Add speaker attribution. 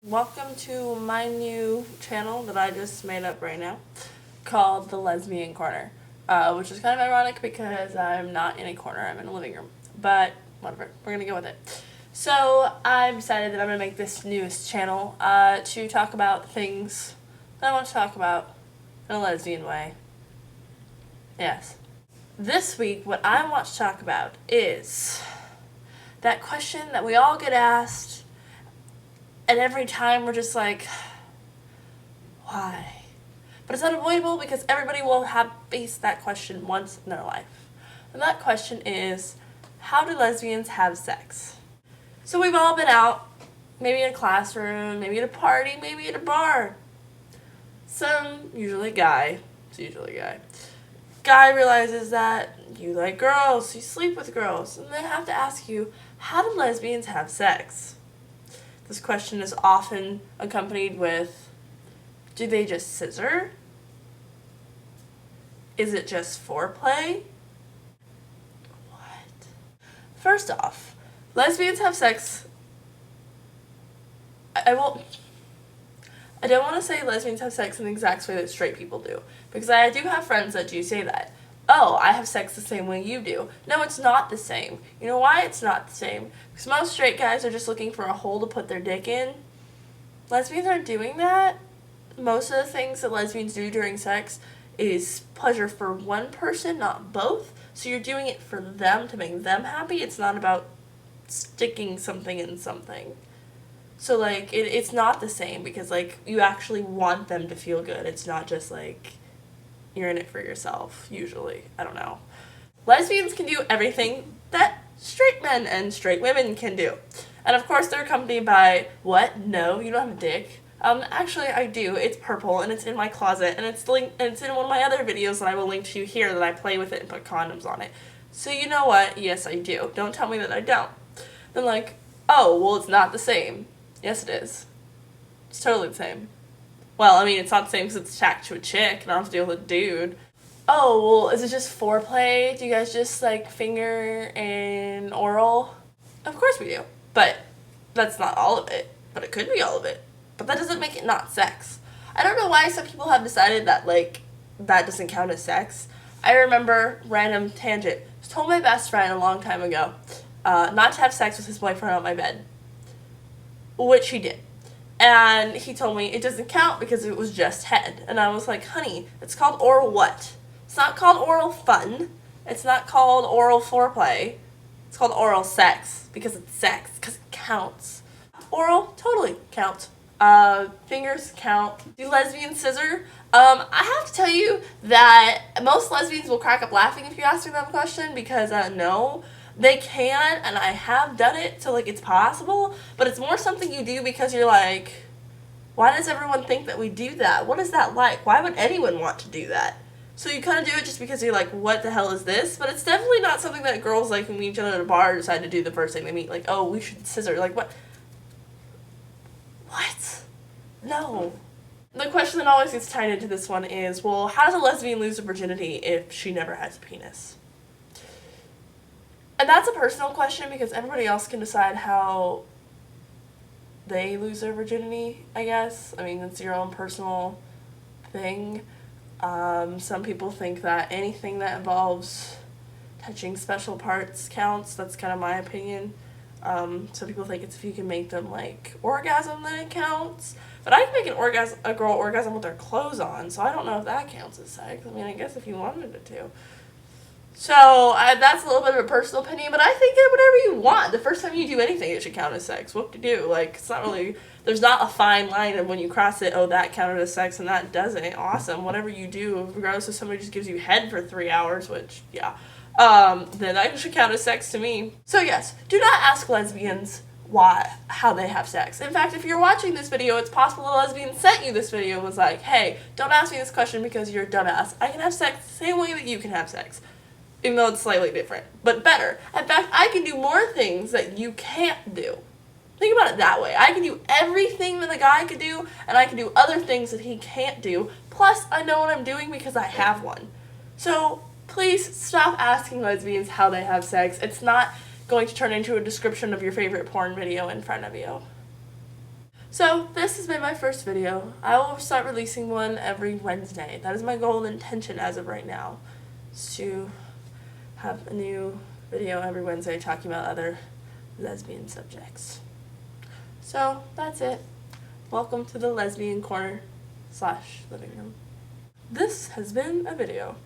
Speaker 1: Welcome to my new channel that I just made up right now called The Lesbian Corner, which is kind of ironic because I'm not in a corner, I'm in a living room, but whatever, we're gonna go with it. So I've decided that I'm gonna make this newest channel to talk about things that I want to talk about in a lesbian way. Yes. This week, what I want to talk about is that question that we all get asked, and every time we're just like, why? But it's unavoidable because everybody will have faced that question once in their life. And that question is, how do lesbians have sex? So we've all been out, maybe in a classroom, maybe at a party, maybe at a bar. Usually guy realizes that you like girls, you sleep with girls, and they have to ask you, how do lesbians have sex? This question is often accompanied with, do they just scissor? Is it just foreplay? What? First off, lesbians have sex. I don't want to say lesbians have sex in the exact way that straight people do, because I do have friends that do say that. Oh, I have sex the same way you do. No, it's not the same. You know why it's not the same? Because most straight guys are just looking for a hole to put their dick in. Lesbians aren't doing that. Most of the things that lesbians do during sex is pleasure for one person, not both. So you're doing it for them to make them happy. It's not about sticking something in something. So, it's not the same because, you actually want them to feel good. It's not just, you're in it for yourself, usually. I don't know. Lesbians can do everything that straight men and straight women can do. And, of course, they're accompanied by, what? No, you don't have a dick. Actually, I do. It's purple, and it's in my closet, and it's in one of my other videos that I will link to you here that I play with it and put condoms on it. So, you know what? Yes, I do. Don't tell me that I don't. Then, oh, well, it's not the same. Yes, it is. It's totally the same. Well, I mean, it's not the same because it's attached to a chick and I don't have to deal with a dude. Oh, well, is it just foreplay? Do you guys just, finger and oral? Of course we do. But that's not all of it. But it could be all of it. But that doesn't make it not sex. I don't know why some people have decided that, that doesn't count as sex. I remember, random tangent, I told my best friend a long time ago not to have sex with his boyfriend on my bed. Which he did. And he told me it doesn't count because it was just head. And I was like, honey, it's called oral what? It's not called oral fun. It's not called oral foreplay. It's called oral sex because it's sex, because it counts. Oral totally counts. Fingers count. Do lesbians scissor? I have to tell you that most lesbians will crack up laughing if you ask them a question because, no. They can, and I have done it, so, it's possible, but it's more something you do because you're like, why does everyone think that we do that? What is that like? Why would anyone want to do that? So you kind of do it just because you're like, what the hell is this? But it's definitely not something that girls, when we meet each other at a bar, decide to do the first thing they meet. Oh, we should scissor. What? What? No. The question that always gets tied into this one is, well, how does a lesbian lose her virginity if she never has a penis? And that's a personal question because everybody else can decide how they lose their virginity, I guess. I mean, it's your own personal thing. Some people think that anything that involves touching special parts counts. That's kind of my opinion. Some people think it's if you can make them, orgasm, then it counts. But I can make a girl orgasm with their clothes on, so I don't know if that counts as sex. I mean, I guess if you wanted it to. So, that's a little bit of a personal opinion, but I think whatever you want. The first time you do anything, it should count as sex. What to do? It's not really, there's not a fine line of when you cross it, oh, that counted as sex and that doesn't. Awesome. Whatever you do, regardless if somebody just gives you head for 3 hours, which, yeah, then that should count as sex to me. So, yes, do not ask lesbians how they have sex. In fact, if you're watching this video, it's possible a lesbian sent you this video and was like, hey, don't ask me this question because you're a dumbass. I can have sex the same way that you can have sex. Even though it's slightly different, but better. In fact, I can do more things that you can't do. Think about it that way. I can do everything that a guy could do, and I can do other things that he can't do. Plus, I know what I'm doing because I have one. So, please stop asking lesbians how they have sex. It's not going to turn into a description of your favorite porn video in front of you. So this has been my first video. I will start releasing one every Wednesday. That is my goal and intention as of right now, is to have a new video every Wednesday talking about other lesbian subjects. So that's it. Welcome to the lesbian corner / living room. This has been a video.